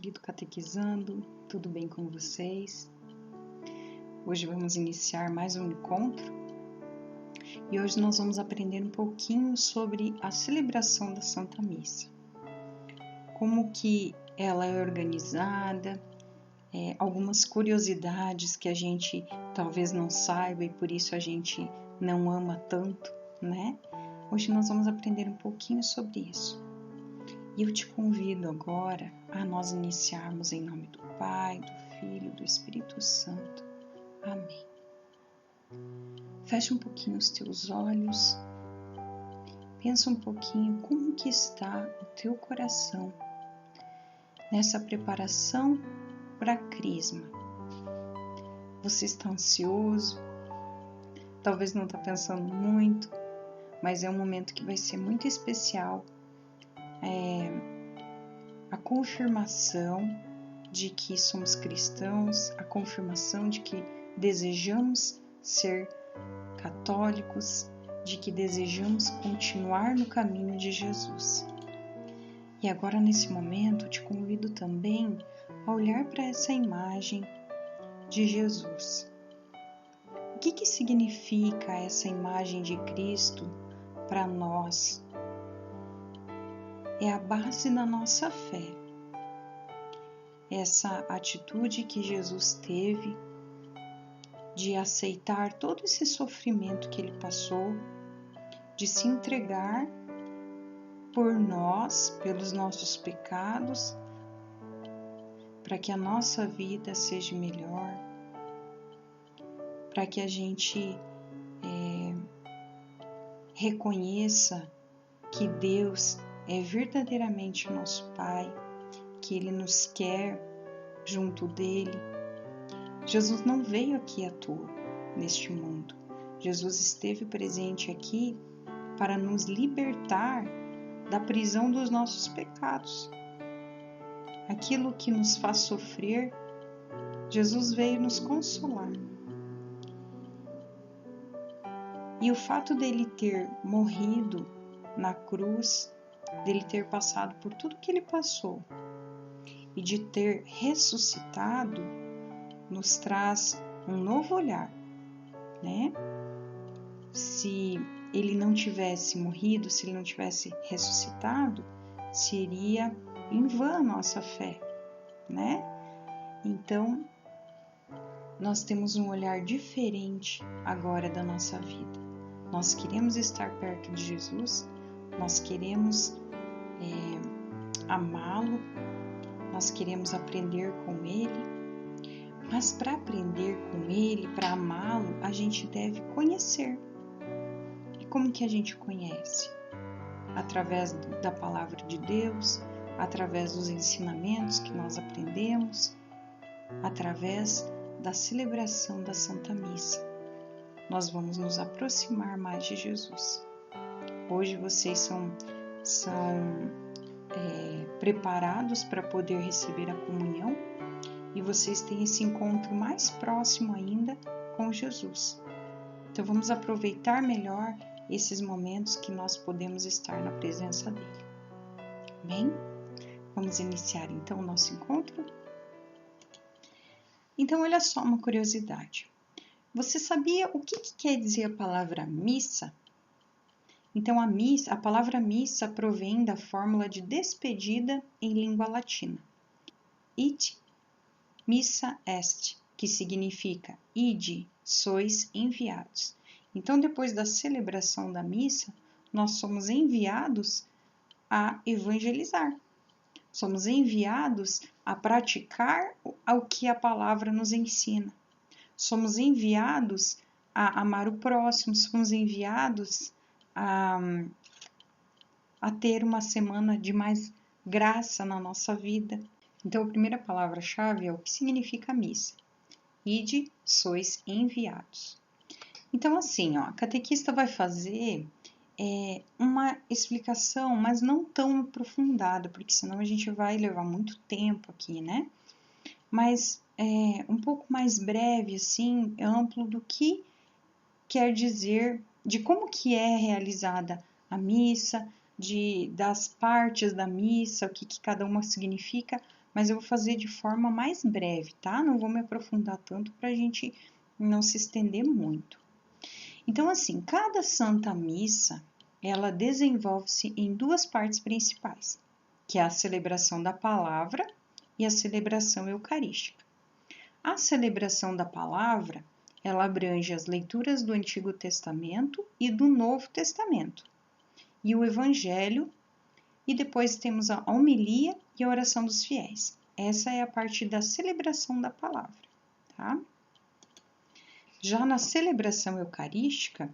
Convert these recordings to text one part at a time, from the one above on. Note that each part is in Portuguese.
querido Catequizando, tudo bem com vocês? Hoje vamos iniciar mais um encontro e hoje nós vamos aprender um pouquinho sobre a celebração da Santa Missa. Como que ela é organizada, algumas curiosidades que a gente talvez não saiba e por isso a gente não ama tanto, né? Hoje nós vamos aprender um pouquinho sobre isso. E eu te convido agora a nós iniciarmos em nome do Pai, do Filho e do Espírito Santo. Amém. Fecha um pouquinho os teus olhos. Pensa um pouquinho como que está o teu coração nessa preparação para a Crisma. Você está ansioso? Talvez não está pensando muito, mas é um momento que vai ser muito especial. A confirmação de que somos cristãos, a confirmação de que desejamos ser católicos, de que desejamos continuar no caminho de Jesus. E agora, nesse momento, te convido também a olhar para essa imagem de Jesus. O que significa essa imagem de Cristo para nós? É a base da nossa fé. Essa atitude que Jesus teve de aceitar todo esse sofrimento que ele passou, de se entregar por nós, pelos nossos pecados, para que a nossa vida seja melhor, para que a gente reconheça que Deus é verdadeiramente o nosso Pai, que Ele nos quer junto dEle. Jesus não veio aqui à toa neste mundo. Jesus esteve presente aqui para nos libertar da prisão dos nossos pecados. Aquilo que nos faz sofrer, Jesus veio nos consolar. E o fato dele ter morrido na cruz, dele ter passado por tudo que ele passou e de ter ressuscitado, nos traz um novo olhar, né? Se ele não tivesse morrido, se ele não tivesse ressuscitado, seria em vão a nossa fé, né? Então, nós temos um olhar diferente agora da nossa vida. Nós queremos estar perto de Jesus, nós queremos amá-lo, nós queremos aprender com Ele, mas para aprender com Ele, para amá-lo, a gente deve conhecer. E como que a gente conhece? Através da palavra de Deus, através dos ensinamentos que nós aprendemos, através da celebração da Santa Missa. Nós vamos nos aproximar mais de Jesus. Hoje vocês são preparados para poder receber a comunhão e vocês têm esse encontro mais próximo ainda com Jesus. Então vamos aproveitar melhor esses momentos que nós podemos estar na presença dele. Amém? Vamos iniciar então o nosso encontro? Então olha só uma curiosidade. Você sabia o que quer dizer a palavra missa? Então a palavra missa provém da fórmula de despedida em língua latina. Id missa est, que significa ide, sois enviados. Então depois da celebração da missa, nós somos enviados a evangelizar. Somos enviados a praticar o que a palavra nos ensina. Somos enviados a amar o próximo, somos enviados a ter uma semana de mais graça na nossa vida. Então, a primeira palavra-chave é o que significa missa. Ide, sois enviados. Então, assim, a catequista vai fazer uma explicação, mas não tão aprofundada, porque senão a gente vai levar muito tempo aqui, né? Mas um pouco mais breve, assim, amplo do que quer dizer, de como que é realizada a missa, das partes da missa, o que cada uma significa, mas eu vou fazer de forma mais breve, tá? Não vou me aprofundar tanto para a gente não se estender muito. Então, assim, cada Santa Missa, ela desenvolve-se em duas partes principais, que é a celebração da palavra e a celebração eucarística. A celebração da palavra, ela abrange as leituras do Antigo Testamento e do Novo Testamento, e o Evangelho, e depois temos a homilia e a oração dos fiéis. Essa é a parte da celebração da palavra, tá? Já na celebração eucarística,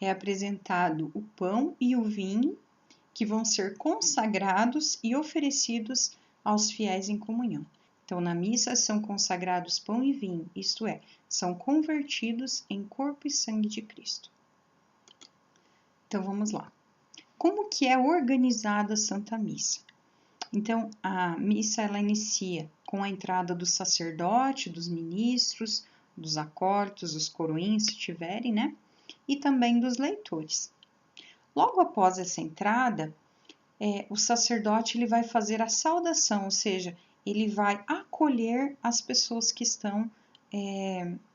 é apresentado o pão e o vinho, que vão ser consagrados e oferecidos aos fiéis em comunhão. Então, na missa são consagrados pão e vinho, isto é, são convertidos em corpo e sangue de Cristo. Então, vamos lá. Como que é organizada a Santa Missa? Então, a missa ela inicia com a entrada do sacerdote, dos ministros, dos acólitos, dos coroinhos, se tiverem, né? E também dos leitores. Logo após essa entrada, o sacerdote ele vai fazer a saudação, ou seja, ele vai acolher as pessoas que estão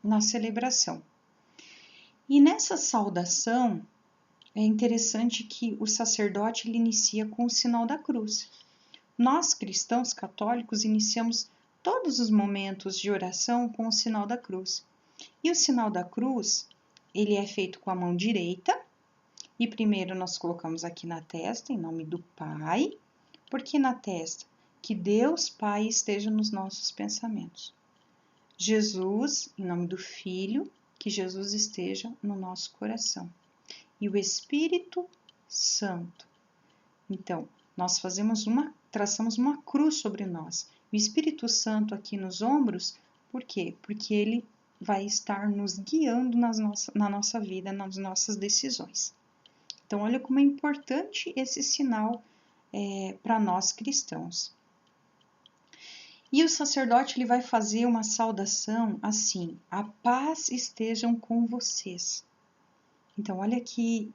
na celebração. E nessa saudação, é interessante que o sacerdote ele inicia com o sinal da cruz. Nós, cristãos católicos, iniciamos todos os momentos de oração com o sinal da cruz. E o sinal da cruz, ele é feito com a mão direita, e primeiro nós colocamos aqui na testa, em nome do Pai, porque na testa, que Deus Pai esteja nos nossos pensamentos. Jesus, em nome do Filho, que Jesus esteja no nosso coração. E o Espírito Santo. Então, nós traçamos uma cruz sobre nós. O Espírito Santo aqui nos ombros, por quê? Porque ele vai estar nos guiando na nossa vida, nas nossas decisões. Então, olha como é importante esse sinal para nós cristãos. E o sacerdote ele vai fazer uma saudação assim: a paz estejam com vocês. Então, olha que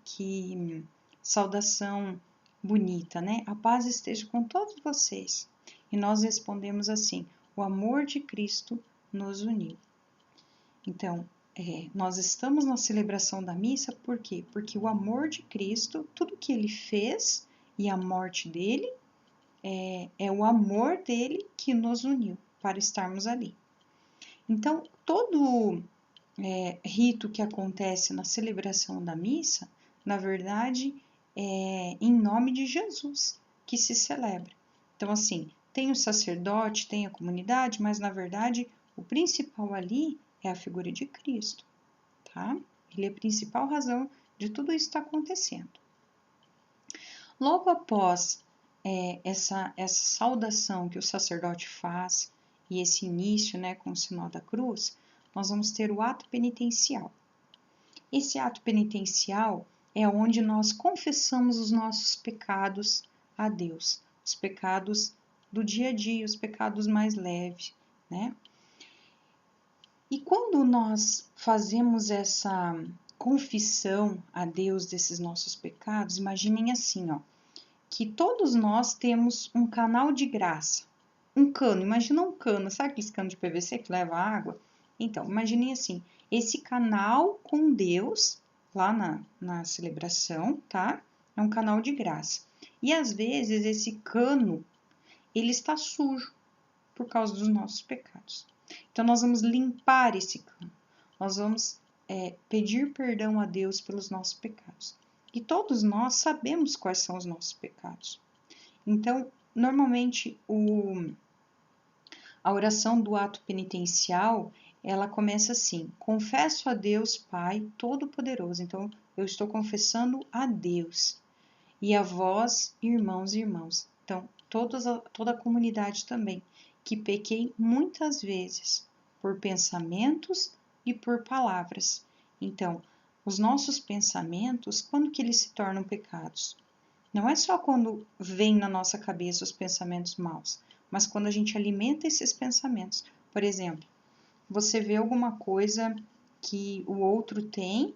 saudação bonita, né? A paz esteja com todos vocês. E nós respondemos assim: o amor de Cristo nos uniu. Então, nós estamos na celebração da missa, por quê? Porque o amor de Cristo, tudo que ele fez e a morte dele, é o amor dele que nos uniu para estarmos ali. Então, todo rito que acontece na celebração da missa, na verdade, é em nome de Jesus que se celebra. Então, assim, tem o sacerdote, tem a comunidade, mas na verdade o principal ali é a figura de Cristo, tá? Ele é a principal razão de tudo isso estar acontecendo. Logo após essa saudação que o sacerdote faz e esse início, né, com o sinal da cruz, nós vamos ter o ato penitencial. Esse ato penitencial é onde nós confessamos os nossos pecados a Deus, os pecados do dia a dia, os pecados mais leves, né? E quando nós fazemos essa confissão a Deus desses nossos pecados, imaginem assim, ó, que todos nós temos um canal de graça, um cano, imagina um cano, sabe aquele cano de PVC que leva água? Então, imaginem assim, esse canal com Deus, lá na celebração, tá? É um canal de graça. E às vezes esse cano, ele está sujo por causa dos nossos pecados. Então, nós vamos limpar esse cano. Nós vamos pedir perdão a Deus pelos nossos pecados. E todos nós sabemos quais são os nossos pecados. Então, normalmente, a oração do ato penitencial, ela começa assim: confesso a Deus Pai Todo-Poderoso. Então, eu estou confessando a Deus. E a vós, irmãos e irmãs. Então, toda a comunidade também, que pequei muitas vezes por pensamentos e por palavras. Então, os nossos pensamentos, quando que eles se tornam pecados? Não é só quando vem na nossa cabeça os pensamentos maus, mas quando a gente alimenta esses pensamentos. Por exemplo, você vê alguma coisa que o outro tem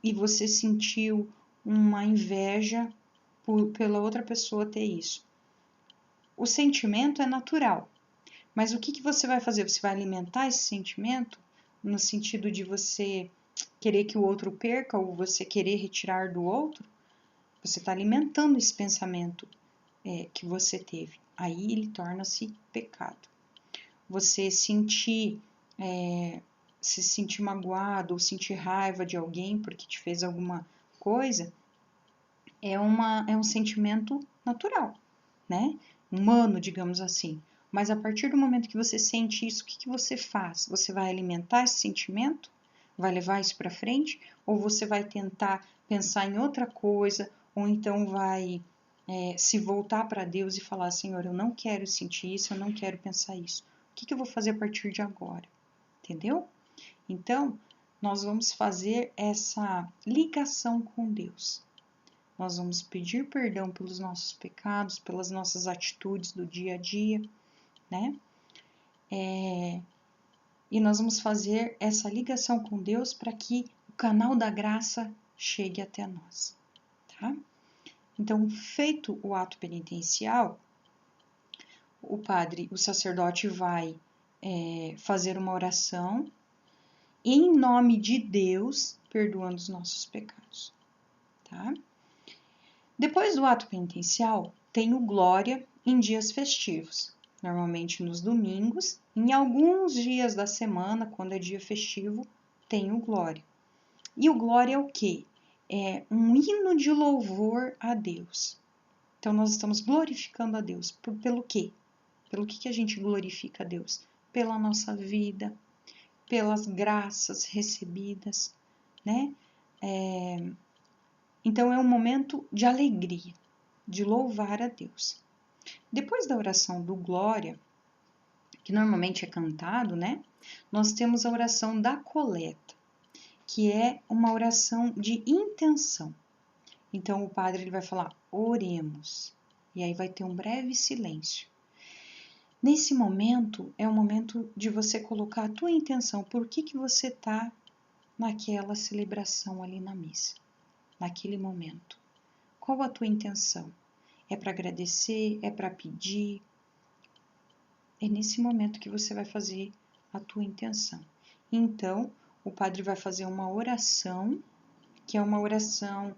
e você sentiu uma inveja pela outra pessoa ter isso. O sentimento é natural, Mas o que você vai fazer? Você vai alimentar esse sentimento no sentido de você querer que o outro perca ou você querer retirar do outro? Você está alimentando esse pensamento que você teve. Aí ele torna-se pecado. Você se sentir magoado ou sentir raiva de alguém porque te fez alguma coisa, é um sentimento natural, né? Humano, digamos assim. Mas a partir do momento que você sente isso, o que você faz? Você vai alimentar esse sentimento? Vai levar isso para frente? Ou você vai tentar pensar em outra coisa? Ou então vai se voltar para Deus e falar: Senhor, eu não quero sentir isso, eu não quero pensar isso. O que eu vou fazer a partir de agora? Entendeu? Então, nós vamos fazer essa ligação com Deus. Nós vamos pedir perdão pelos nossos pecados, pelas nossas atitudes do dia a dia, né? E nós vamos fazer essa ligação com Deus para que o canal da graça chegue até nós, tá? Então, feito o ato penitencial, o sacerdote vai fazer uma oração em nome de Deus, perdoando os nossos pecados, tá? Depois do ato penitencial, tem o glória em dias festivos, normalmente nos domingos, em alguns dias da semana, quando é dia festivo, tem o glória. E o glória é o quê? É um hino de louvor a Deus. Então, nós estamos glorificando a Deus. Pelo quê? Pelo que a gente glorifica a Deus? Pela nossa vida, pelas graças recebidas, né? Então, é um momento de alegria, de louvar a Deus. Depois da oração do glória, que normalmente é cantado, né? Nós temos a oração da coleta, que é uma oração de intenção. Então, o padre ele vai falar, oremos. E aí vai ter um breve silêncio. Nesse momento, é o momento de você colocar a tua intenção. Por que você está naquela celebração ali na missa? Naquele momento. Qual a tua intenção? É para agradecer? É para pedir? É nesse momento que você vai fazer a tua intenção. Então, o padre vai fazer uma oração, que é uma oração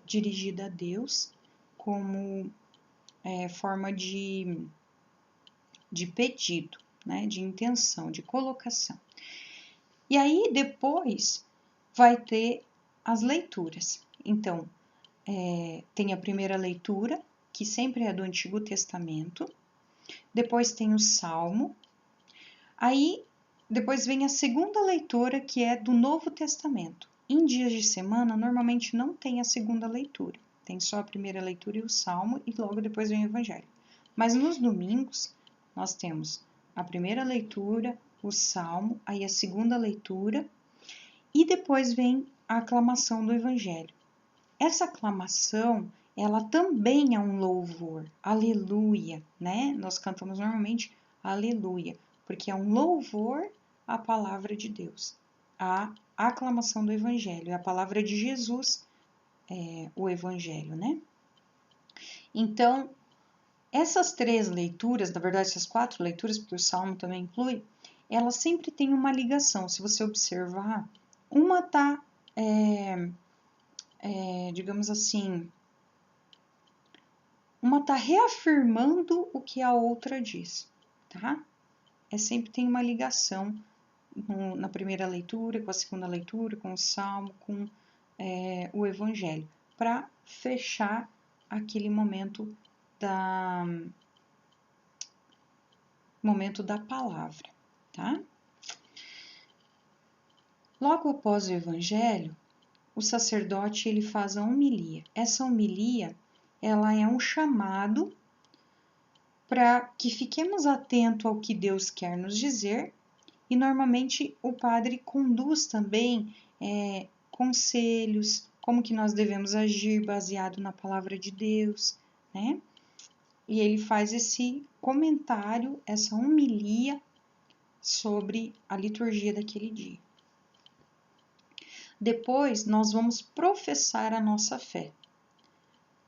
dirigida a Deus, como forma de pedido, né? De intenção, de colocação. E aí, depois, vai ter as leituras. Então, tem a primeira leitura, que sempre é do Antigo Testamento. Depois tem o Salmo. Aí, depois vem a segunda leitura, que é do Novo Testamento. Em dias de semana, normalmente não tem a segunda leitura. Tem só a primeira leitura e o Salmo, e logo depois vem o Evangelho. Mas nos domingos, nós temos a primeira leitura, o Salmo, aí a segunda leitura, e depois vem a aclamação do Evangelho. Essa aclamação, ela também é um louvor, aleluia, né? Nós cantamos normalmente aleluia, porque é um louvor à palavra de Deus, a aclamação do Evangelho, é a palavra de Jesus, o Evangelho, né? Então, essas três leituras, na verdade, essas quatro leituras, porque o Salmo também inclui, elas sempre têm uma ligação. Se você observar, uma está digamos assim, uma está reafirmando o que a outra diz, tá? Sempre tem uma ligação na primeira leitura, com a segunda leitura, com o Salmo, com o Evangelho, para fechar aquele momento da palavra, tá? Logo após o Evangelho, o sacerdote ele faz a homilia. Essa homilia, ela é um chamado para que fiquemos atentos ao que Deus quer nos dizer, e normalmente o padre conduz também conselhos, como que nós devemos agir baseado na palavra de Deus, né? E ele faz esse comentário, essa homilia sobre a liturgia daquele dia. Depois, nós vamos professar a nossa fé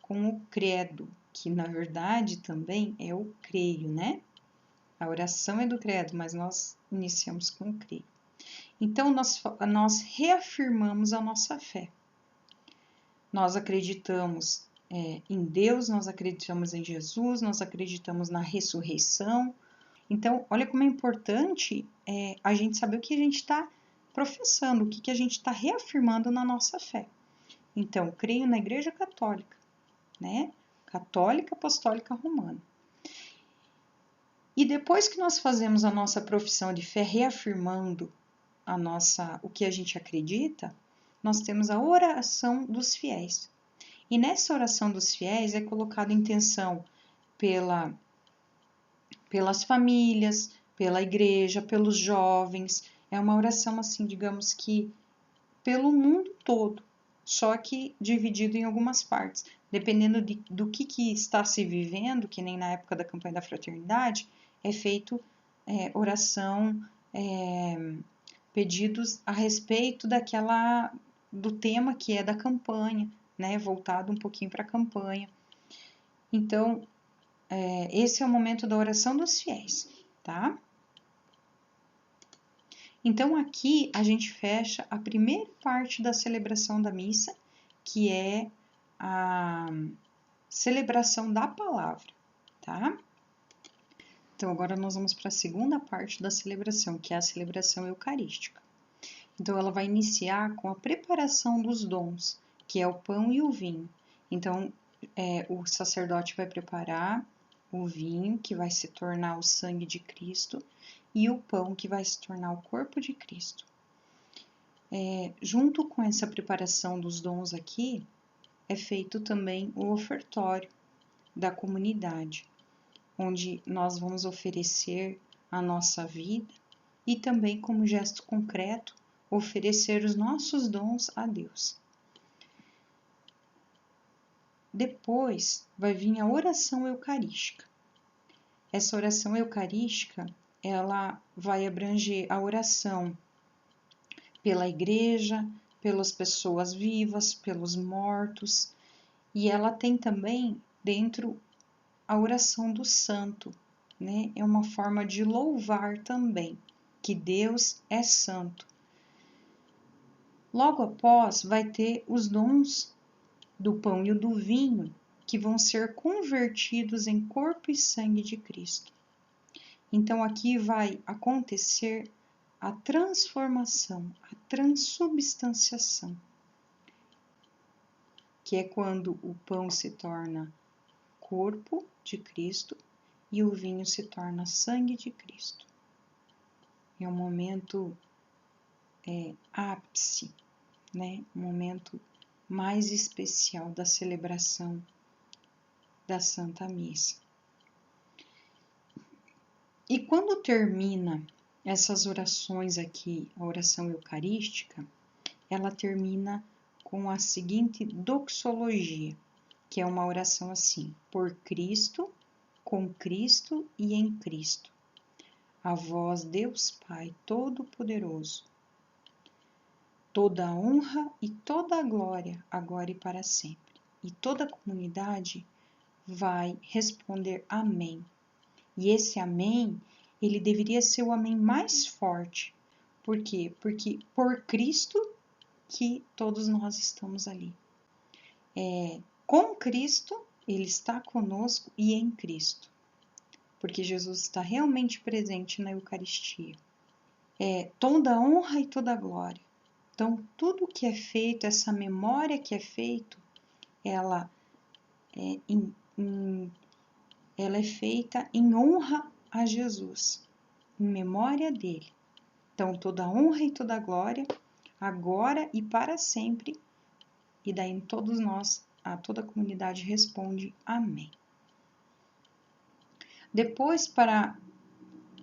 com o credo, que na verdade também é o creio, né? A oração é do credo, mas nós iniciamos com o creio. Então, nós reafirmamos a nossa fé. Nós acreditamos em Deus, nós acreditamos em Jesus, nós acreditamos na ressurreição. Então, olha como é importante a gente saber o que a gente está professando, o que a gente está reafirmando na nossa fé. Então, creio na Igreja Católica, né? Católica Apostólica Romana. E depois que nós fazemos a nossa profissão de fé, reafirmando o que a gente acredita, nós temos a oração dos fiéis. E nessa oração dos fiéis é colocada intenção pelas famílias, pela igreja, pelos jovens. É uma oração, assim, digamos que pelo mundo todo, só que dividido em algumas partes. Dependendo do que está se vivendo, que nem na época da campanha da fraternidade, é feito oração, pedidos a respeito do tema que é da campanha, né, voltado um pouquinho para a campanha. Então, esse é o momento da oração dos fiéis, tá? Então, aqui a gente fecha a primeira parte da celebração da missa, que é a celebração da palavra, tá? Então, agora nós vamos para a segunda parte da celebração, que é a celebração eucarística. Então, ela vai iniciar com a preparação dos dons, que é o pão e o vinho. Então, o sacerdote vai preparar o vinho, que vai se tornar o sangue de Cristo, e o pão, que vai se tornar o corpo de Cristo. Junto com essa preparação dos dons aqui, é feito também o ofertório da comunidade, onde nós vamos oferecer a nossa vida e também, como gesto concreto, oferecer os nossos dons a Deus. Depois vai vir a oração eucarística. Essa oração eucarística, ela vai abranger a oração pela igreja, pelas pessoas vivas, pelos mortos, e ela tem também dentro a oração do santo, né? É uma forma de louvar também que Deus é santo. Logo após vai ter os dons do pão e do vinho, que vão ser convertidos em corpo e sangue de Cristo. Então aqui vai acontecer a transformação, a transubstanciação, que é quando o pão se torna corpo de Cristo e o vinho se torna sangue de Cristo. É um momento ápice, né? Um momento mais especial da celebração da Santa Missa. E quando termina essas orações aqui, a oração eucarística, ela termina com a seguinte doxologia, que é uma oração assim: por Cristo, com Cristo e em Cristo. A vós, Deus Pai Todo-Poderoso, toda a honra e toda a glória, agora e para sempre. E toda a comunidade vai responder amém. E esse amém, ele deveria ser o amém mais forte. Por quê? Porque por Cristo que todos nós estamos ali. Com Cristo, ele está conosco e em Cristo. Porque Jesus está realmente presente na Eucaristia. Toda a honra e toda a glória. Então, tudo que é feito, essa memória que é feito, ela é feita em honra a Jesus, em memória dele. Então, toda a honra e toda a glória, agora e para sempre. E daí todos nós, toda a comunidade responde amém. Depois, para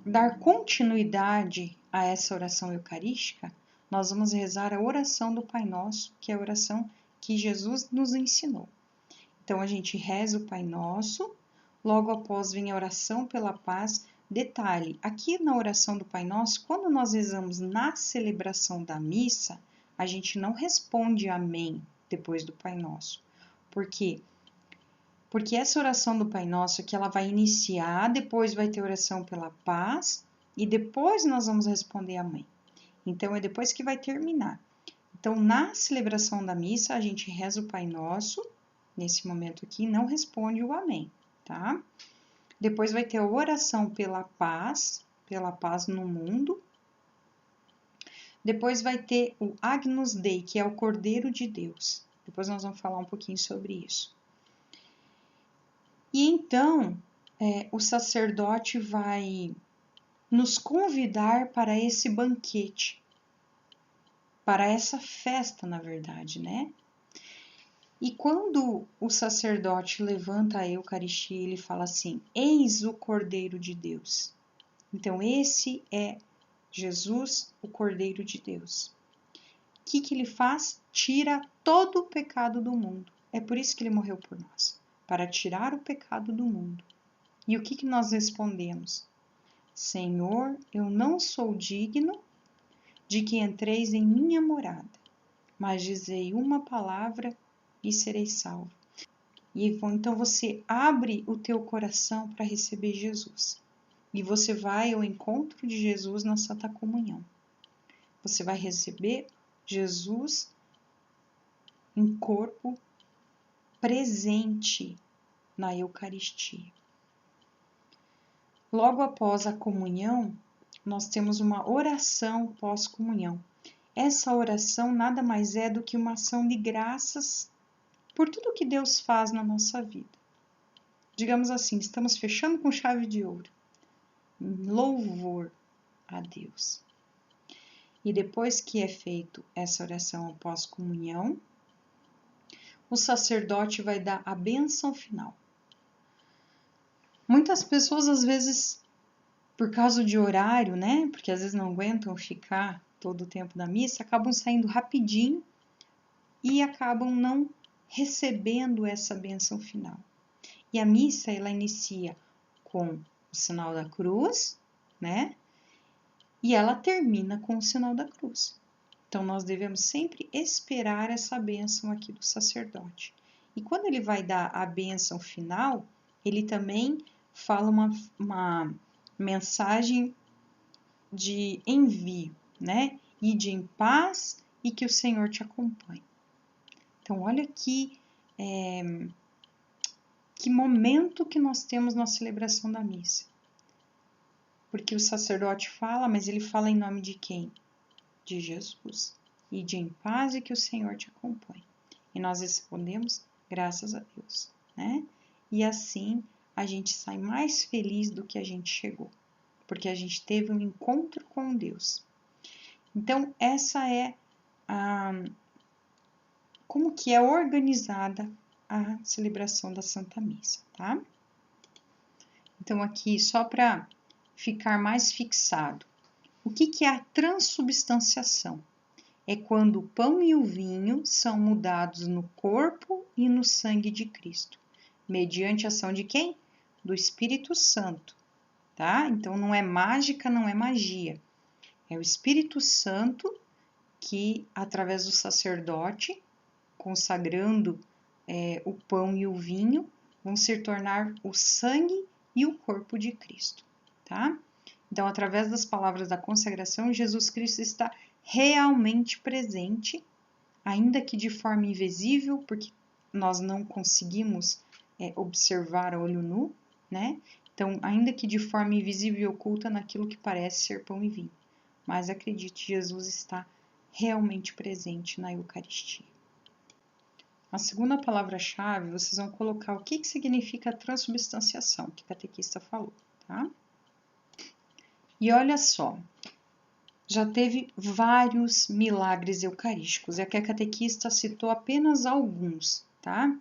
dar continuidade a essa oração eucarística, nós vamos rezar a oração do Pai Nosso, que é a oração que Jesus nos ensinou. Então, a gente reza o Pai Nosso, logo após vem a oração pela paz. Detalhe, aqui na oração do Pai Nosso, quando nós rezamos na celebração da missa, a gente não responde amém depois do Pai Nosso. Por quê? Porque essa oração do Pai Nosso que ela vai iniciar, depois vai ter oração pela paz e depois nós vamos responder amém. Então é depois que vai terminar. Então na celebração da missa a gente reza o Pai Nosso, nesse momento aqui não responde o amém, tá? Depois vai ter a oração pela paz no mundo. Depois vai ter o Agnus Dei, que é o Cordeiro de Deus. Depois nós vamos falar um pouquinho sobre isso. E então, o sacerdote vai nos convidar para esse banquete, para essa festa, na verdade, né? E quando o sacerdote levanta a Eucaristia, ele fala assim: Eis o Cordeiro de Deus. Então, esse é Jesus, o Cordeiro de Deus. O que ele faz? Tira todo o pecado do mundo. É por isso que ele morreu por nós, para tirar o pecado do mundo. E o que nós respondemos? Senhor, eu não sou digno de que entreis em minha morada, mas dizei uma palavra e serei salvo. E então você abre o teu coração para receber Jesus. E você vai ao encontro de Jesus na Santa Comunhão. Você vai receber Jesus em corpo presente na Eucaristia. Logo após a comunhão, nós temos uma oração pós-comunhão. Essa oração nada mais é do que uma ação de graças por tudo que Deus faz na nossa vida. Digamos assim, estamos fechando com chave de ouro. Louvor a Deus. E depois que é feito essa oração pós-comunhão, o sacerdote vai dar a bênção final. Muitas pessoas, às vezes, por causa de horário, né? Porque às vezes não aguentam ficar todo o tempo da missa, acabam saindo rapidinho e acabam não recebendo essa bênção final. E a missa, ela inicia com o sinal da cruz, né? E ela termina com o sinal da cruz. Então, nós devemos sempre esperar essa bênção aqui do sacerdote. E quando ele vai dar a bênção final, ele também fala uma mensagem de envio, né? Ide em paz e que o Senhor te acompanhe. Então, olha que momento que nós temos na celebração da missa. Porque o sacerdote fala, mas ele fala em nome de quem? De Jesus. Ide em paz e que o Senhor te acompanhe. E nós respondemos, graças a Deus, né? E assim a gente sai mais feliz do que a gente chegou, porque a gente teve um encontro com Deus. Então, essa é como que é organizada a celebração da Santa Missa, tá? Então, aqui, só para ficar mais fixado, o que é a transubstanciação? É quando o pão e o vinho são mudados no corpo e no sangue de Cristo, mediante a ação de quem? Do Espírito Santo, tá? Então, não é mágica, não é magia. É o Espírito Santo que, através do sacerdote, consagrando o pão e o vinho, vão se tornar o sangue e o corpo de Cristo, tá? Então, através das palavras da consagração, Jesus Cristo está realmente presente, ainda que de forma invisível, porque nós não conseguimos observar a olho nu, né? Então, ainda que de forma invisível e oculta naquilo que parece ser pão e vinho. Mas acredite, Jesus está realmente presente na Eucaristia. A segunda palavra-chave, vocês vão colocar o que significa a transubstanciação, que o catequista falou, tá? E olha só, já teve vários milagres eucarísticos, e aqui a catequista citou apenas alguns, tá?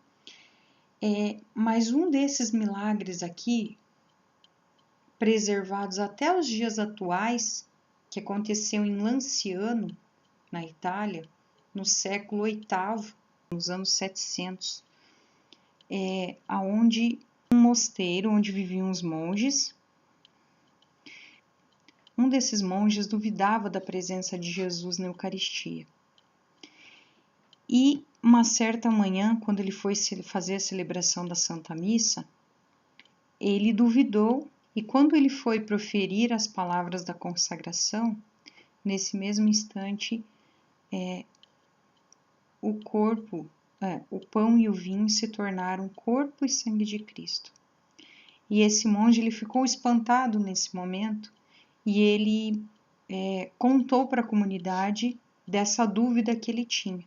Mas um desses milagres aqui, preservados até os dias atuais, que aconteceu em Lanciano, na Itália, no século VIII, nos anos 700, aonde um mosteiro onde viviam os monges. Um desses monges duvidava da presença de Jesus na Eucaristia. E uma certa manhã, quando ele foi fazer a celebração da Santa Missa, ele duvidou, e quando ele foi proferir as palavras da consagração, nesse mesmo instante, o pão e o vinho se tornaram corpo e sangue de Cristo. E esse monge ele ficou espantado nesse momento e ele contou para a comunidade dessa dúvida que ele tinha.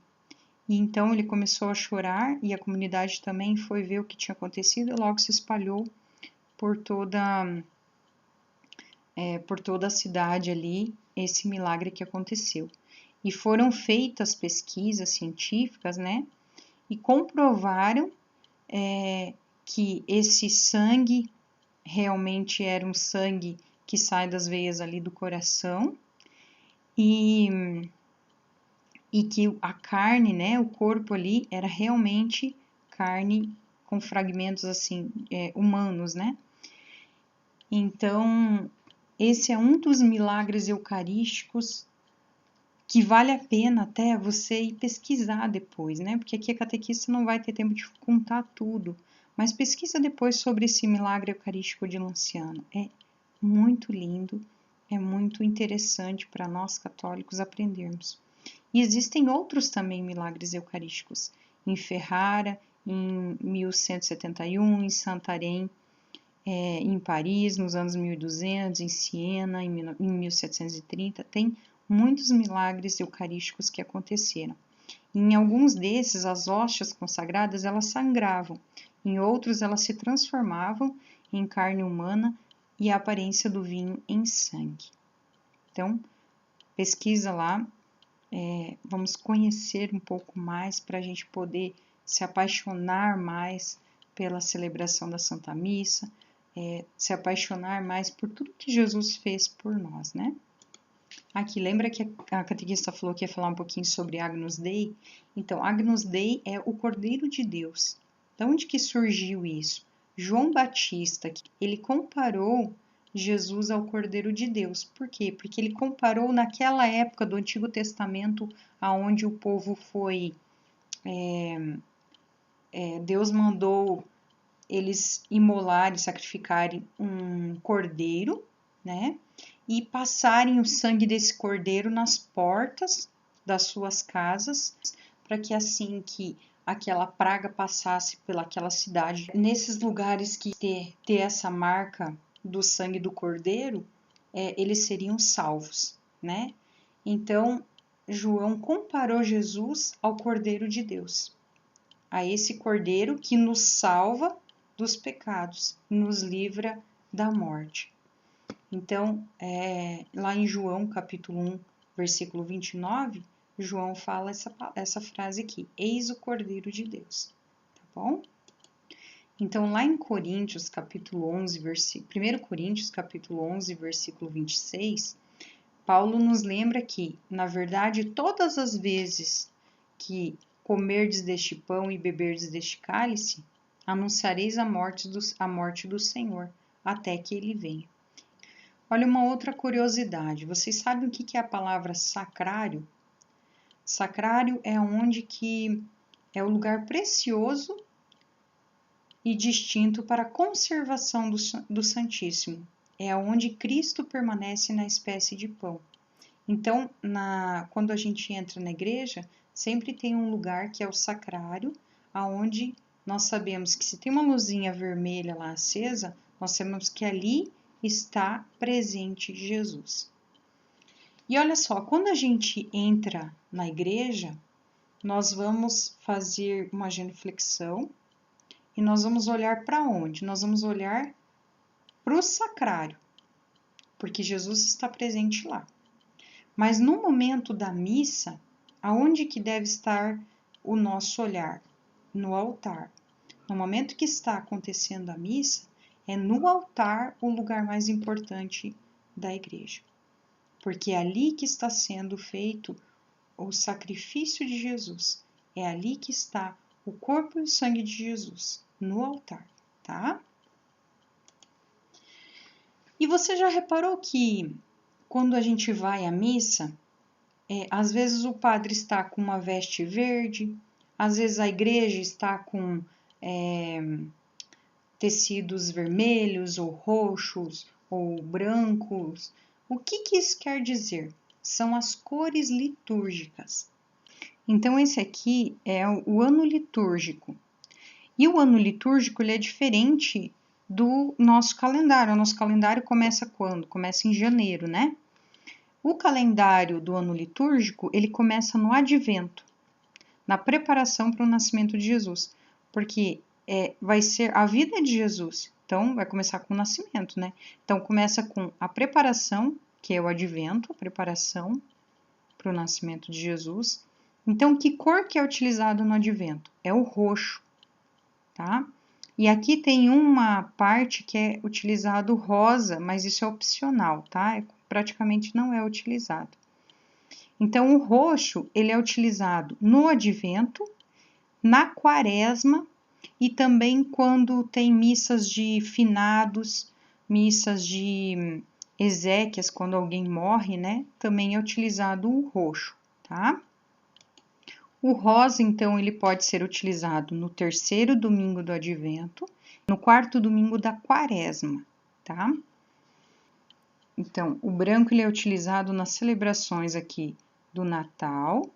E então ele começou a chorar e a comunidade também foi ver o que tinha acontecido e logo se espalhou por toda a cidade ali esse milagre que aconteceu. E foram feitas pesquisas científicas, né? E comprovaram que esse sangue realmente era um sangue que sai das veias ali do coração e que a carne, né, o corpo ali era realmente carne com fragmentos assim humanos, né? Então esse é um dos milagres eucarísticos que vale a pena até você ir pesquisar depois, né? Porque aqui a catequista não vai ter tempo de contar tudo, mas pesquisa depois sobre esse milagre eucarístico de Lanciano. É muito lindo, é muito interessante para nós católicos aprendermos. E existem outros também milagres eucarísticos, em Ferrara, em 1171, em Santarém, em Paris, nos anos 1200, em Siena, em 1730, tem muitos milagres eucarísticos que aconteceram. Em alguns desses, as hóstias consagradas, elas sangravam, em outros, elas se transformavam em carne humana e a aparência do vinho em sangue. Então, pesquisa lá, vamos conhecer um pouco mais para a gente poder se apaixonar mais pela celebração da Santa Missa, se apaixonar mais por tudo que Jesus fez por nós, né? Aqui, lembra que a catequista falou que ia falar um pouquinho sobre Agnus Dei? Então, Agnus Dei é o Cordeiro de Deus. De onde que surgiu isso? João Batista, ele comparou Jesus ao Cordeiro de Deus. Por quê? Porque ele comparou naquela época do Antigo Testamento, aonde o povo foi... Deus mandou eles imolarem, sacrificarem um cordeiro, né? E passarem o sangue desse cordeiro nas portas das suas casas, para que assim que aquela praga passasse pelaquela cidade, nesses lugares que ter essa marca do sangue do cordeiro, eles seriam salvos, né? Então, João comparou Jesus ao Cordeiro de Deus, a esse Cordeiro que nos salva dos pecados, nos livra da morte. Então, lá em João, capítulo 1, versículo 29, João fala essa frase aqui, eis o Cordeiro de Deus, tá bom? Então, lá em Coríntios, capítulo 11, 1 Coríntios, capítulo 11, versículo 26, Paulo nos lembra que, na verdade, todas as vezes que comerdes deste pão e beberdes deste cálice, anunciareis a morte do Senhor, até que ele venha. Olha uma outra curiosidade, vocês sabem o que é a palavra sacrário? Sacrário é onde que é o lugar precioso e distinto para a conservação do Santíssimo. É onde Cristo permanece na espécie de pão. Então, quando a gente entra na igreja, sempre tem um lugar que é o sacrário, aonde nós sabemos que se tem uma luzinha vermelha lá acesa, nós sabemos que ali está presente Jesus. E olha só, quando a gente entra na igreja, nós vamos fazer uma genuflexão e nós vamos olhar para onde? Nós vamos olhar para o sacrário, porque Jesus está presente lá. Mas no momento da missa, aonde que deve estar o nosso olhar? No altar. No momento que está acontecendo a missa, é no altar o lugar mais importante da igreja. Porque é ali que está sendo feito o sacrifício de Jesus. É ali que está o corpo e o sangue de Jesus, no altar, tá? E você já reparou que quando a gente vai à missa, Às vezes o padre está com uma veste verde, às vezes a igreja está com tecidos vermelhos ou roxos ou brancos. O que isso quer dizer? São as cores litúrgicas. Então, esse aqui é o ano litúrgico. E o ano litúrgico ele é diferente do nosso calendário. O nosso calendário começa quando? Começa em janeiro, né? O calendário do ano litúrgico, ele começa no advento, na preparação para o nascimento de Jesus. Porque vai ser a vida de Jesus. Então, vai começar com o nascimento, né? Então, começa com a preparação, que é o advento, a preparação para o nascimento de Jesus. Então, que cor que é utilizado no advento? É o roxo, tá? E aqui tem uma parte que é utilizado rosa, mas isso é opcional, tá? Praticamente não é utilizado. Então, o roxo, ele é utilizado no advento, na quaresma e também quando tem missas de finados, missas de exéquias, quando alguém morre, né? Também é utilizado o roxo, tá? O rosa, então, ele pode ser utilizado no terceiro domingo do advento, no quarto domingo da quaresma, tá? Então, o branco ele é utilizado nas celebrações aqui do Natal,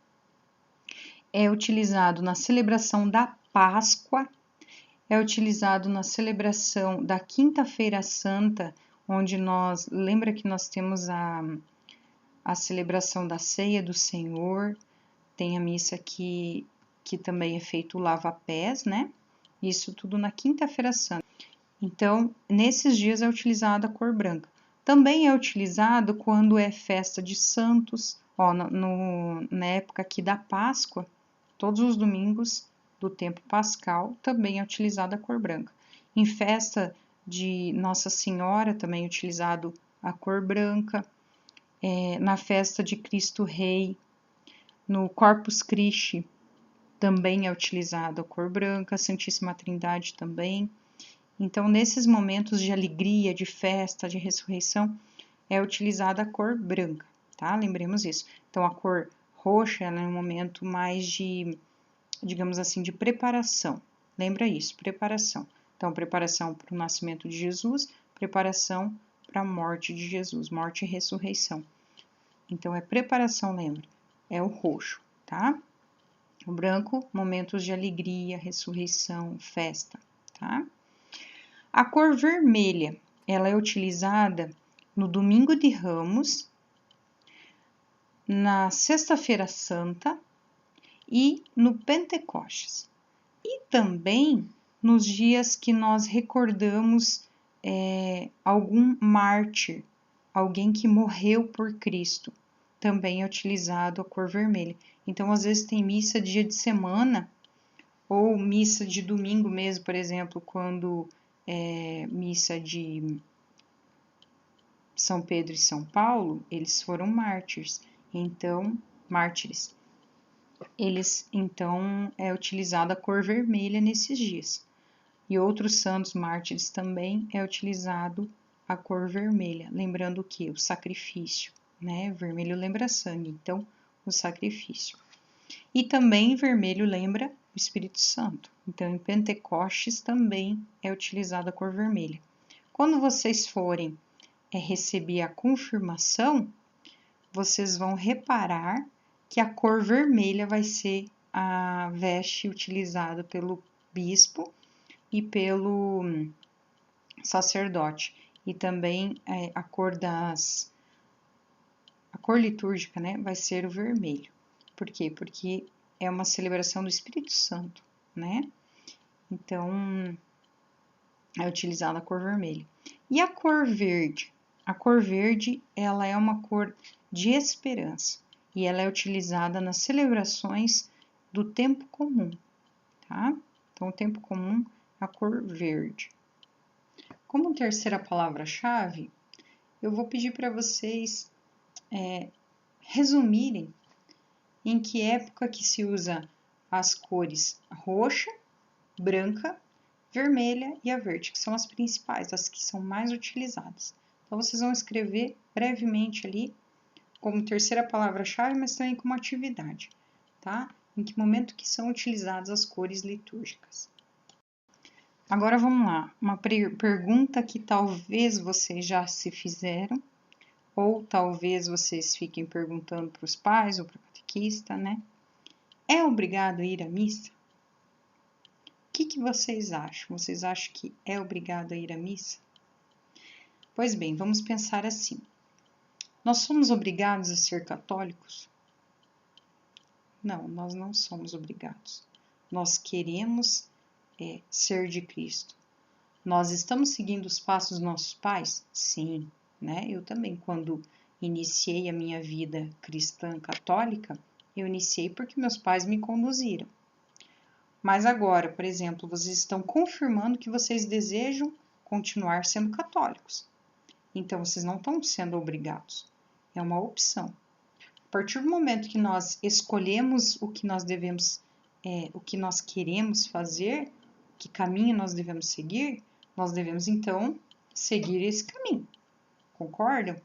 é utilizado na celebração da Páscoa, é utilizado na celebração da Quinta-feira Santa, onde lembra que nós temos a celebração da Ceia do Senhor, tem a missa que também é feito o lava-pés, né? Isso tudo na Quinta-feira Santa. Então, nesses dias é utilizada a cor branca. Também é utilizado quando é festa de santos, ó, na época aqui da Páscoa, todos os domingos do tempo pascal, também é utilizada a cor branca. Em festa de Nossa Senhora, também é utilizado a cor branca. Na festa de Cristo Rei, no Corpus Christi, também é utilizado a cor branca, a Santíssima Trindade também. Então, nesses momentos de alegria, de festa, de ressurreição, é utilizada a cor branca, tá? Lembremos isso. Então, a cor roxa, ela é um momento mais de, digamos assim, de preparação. Lembra isso, preparação. Então, preparação para o nascimento de Jesus, preparação para a morte de Jesus, morte e ressurreição. Então, é preparação, lembra? É o roxo, tá? O branco, momentos de alegria, ressurreição, festa, tá? A cor vermelha, ela é utilizada no Domingo de Ramos, na Sexta-feira Santa e no Pentecostes. E também nos dias que nós recordamos algum mártir, alguém que morreu por Cristo, também é utilizado a cor vermelha. Então, às vezes tem missa dia de semana, ou missa de domingo mesmo, por exemplo, quando missa de São Pedro e São Paulo, eles foram mártires. Então, então, é utilizada a cor vermelha nesses dias. E outros santos mártires também é utilizado a cor vermelha, lembrando que o sacrifício, né? Vermelho lembra sangue, então o sacrifício. E também vermelho lembra o Espírito Santo. Então, em Pentecostes também é utilizada a cor vermelha. Quando vocês forem receber a confirmação, vocês vão reparar que a cor vermelha vai ser a veste utilizada pelo bispo e pelo sacerdote. E também a cor litúrgica, né, vai ser o vermelho. Por quê? Porque é uma celebração do Espírito Santo, né? Então, é utilizada a cor vermelha. E a cor verde? A cor verde, ela é uma cor de esperança e ela é utilizada nas celebrações do tempo comum, tá? Então, o tempo comum, a cor verde. Como terceira palavra-chave, eu vou pedir para vocês resumirem em que época que se usa as cores roxa, branca, vermelha e a verde, que são as principais, as que são mais utilizadas. Então, vocês vão escrever brevemente ali como terceira palavra-chave, mas também como atividade, tá? Em que momento que são utilizadas as cores litúrgicas. Agora vamos lá, uma pergunta que talvez vocês já se fizeram, ou talvez vocês fiquem perguntando para os pais ou para o catequista, né? É obrigado a ir à missa? O que vocês acham? Vocês acham que é obrigado a ir à missa? Pois bem, vamos pensar assim. Nós somos obrigados a ser católicos? Não, nós não somos obrigados. Nós queremos ser de Cristo. Nós estamos seguindo os passos dos nossos pais? Sim, né? Eu também, quando iniciei a minha vida cristã católica, eu iniciei porque meus pais me conduziram. Mas agora, por exemplo, vocês estão confirmando que vocês desejam continuar sendo católicos. Então, vocês não estão sendo obrigados. É uma opção. A partir do momento que nós escolhemos o que nós devemos, o que nós queremos fazer, que caminho nós devemos seguir, nós devemos então seguir esse caminho. Concordam?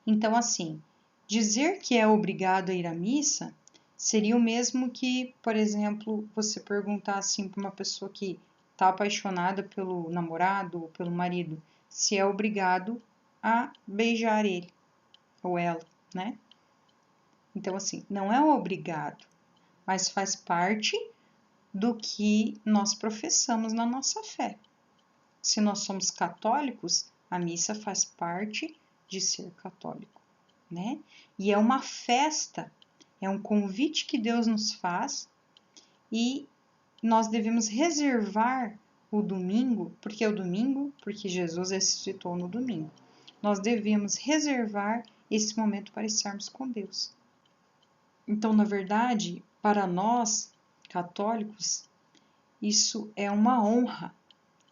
Então, assim, dizer que é obrigado a ir à missa seria o mesmo que, por exemplo, você perguntar assim para uma pessoa que está apaixonada pelo namorado ou pelo marido, se é obrigado a beijar ele ou ela, né? Então, assim, não é obrigado, mas faz parte do que nós professamos na nossa fé. Se nós somos católicos, a missa faz parte de ser católico, né? E é uma festa, é um convite que Deus nos faz e nós devemos reservar o domingo, porque é o domingo, porque Jesus ressuscitou no domingo. Nós devemos reservar esse momento para estarmos com Deus. Então, na verdade, para nós, católicos, isso é uma honra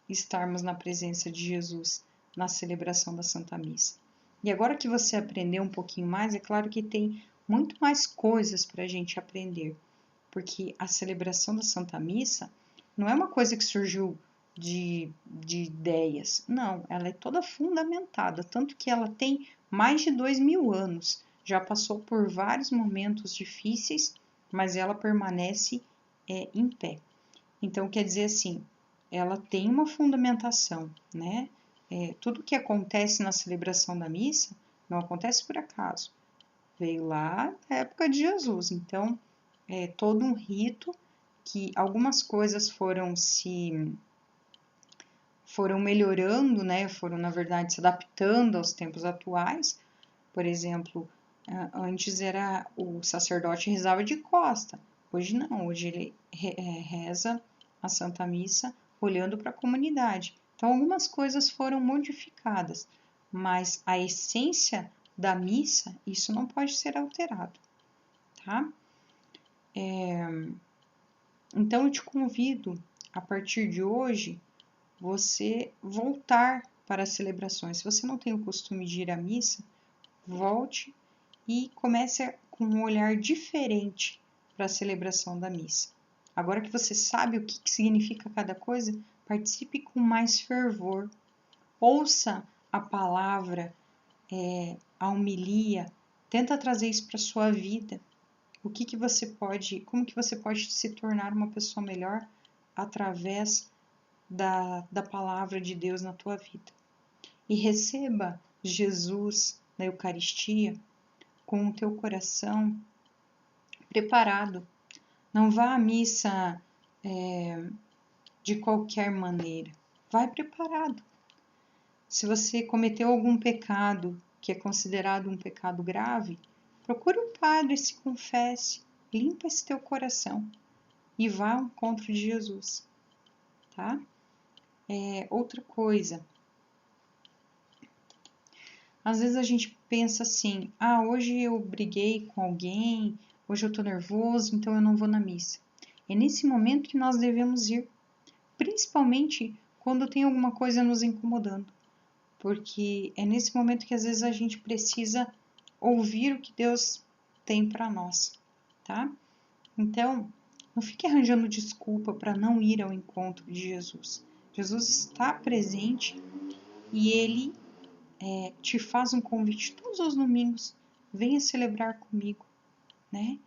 estarmos na presença de Jesus na celebração da Santa Missa. E agora que você aprendeu um pouquinho mais, é claro que tem muito mais coisas para a gente aprender, porque a celebração da Santa Missa não é uma coisa que surgiu de ideias, não, ela é toda fundamentada, tanto que ela tem mais de 2000 anos, já passou por vários momentos difíceis, mas ela permanece em pé. Então, quer dizer assim, ela tem uma fundamentação, né? Tudo que acontece na celebração da missa não acontece por acaso. Veio lá na época de Jesus. Então, é todo um rito que algumas coisas foram melhorando, né? Foram, na verdade, se adaptando aos tempos atuais. Por exemplo, antes era o sacerdote rezava de costa. Hoje não, hoje ele reza a Santa Missa olhando para a comunidade. Então, algumas coisas foram modificadas, mas a essência da missa, isso não pode ser alterado, tá? Então, eu te convido, a partir de hoje, você voltar para as celebrações. Se você não tem o costume de ir à missa, volte e comece com um olhar diferente para a celebração da missa. Agora que você sabe o que significa cada coisa, participe com mais fervor. Ouça a palavra, a homilia, tenta trazer isso para a sua vida. Como que você pode se tornar uma pessoa melhor através da palavra de Deus na tua vida. E receba Jesus na Eucaristia com o teu coração preparado. Não vá à missa de qualquer maneira. Vai preparado. Se você cometeu algum pecado que é considerado um pecado grave, procure um padre, se confesse, limpa esse teu coração e vá ao encontro de Jesus, tá? Outra coisa, às vezes a gente pensa assim, hoje eu briguei com alguém, hoje eu tô nervoso, então eu não vou na missa. É nesse momento que nós devemos ir, principalmente quando tem alguma coisa nos incomodando, porque é nesse momento que às vezes a gente precisa ouvir o que Deus tem para nós, tá? Então, não fique arranjando desculpa para não ir ao encontro de Jesus. Jesus está presente e ele te faz um convite todos os domingos venha celebrar comigo, né?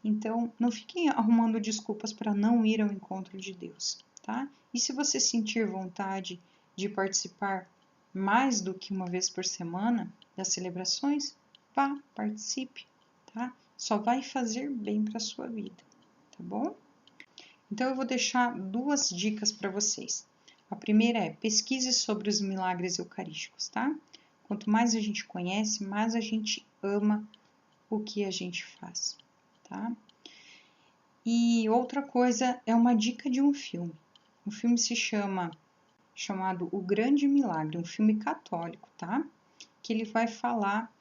Então, não fiquem arrumando desculpas para não ir ao encontro de Deus, tá? E se você sentir vontade de participar mais do que uma vez por semana das celebrações, vá, participe, tá? Só vai fazer bem para a sua vida, tá bom? Então, eu vou deixar duas dicas para vocês. A primeira é pesquise sobre os milagres eucarísticos, tá? Quanto mais a gente conhece, mais a gente ama o que a gente faz, tá? E outra coisa é uma dica de um filme. O filme chamado O Grande Milagre, um filme católico, tá? Que ele vai falar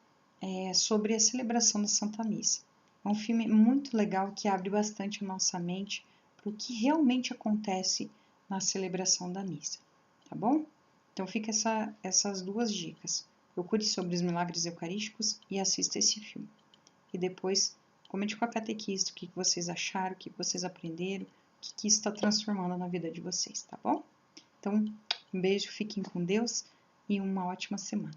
sobre a celebração da Santa Missa. É um filme muito legal que abre bastante a nossa mente para o que realmente acontece na celebração da missa, tá bom? Então fica essas duas dicas. Procure sobre os milagres eucarísticos e assista esse filme. E depois comente com a catequista o que vocês acharam, o que vocês aprenderam, o que isso está transformando na vida de vocês, tá bom? Então, um beijo, fiquem com Deus e uma ótima semana.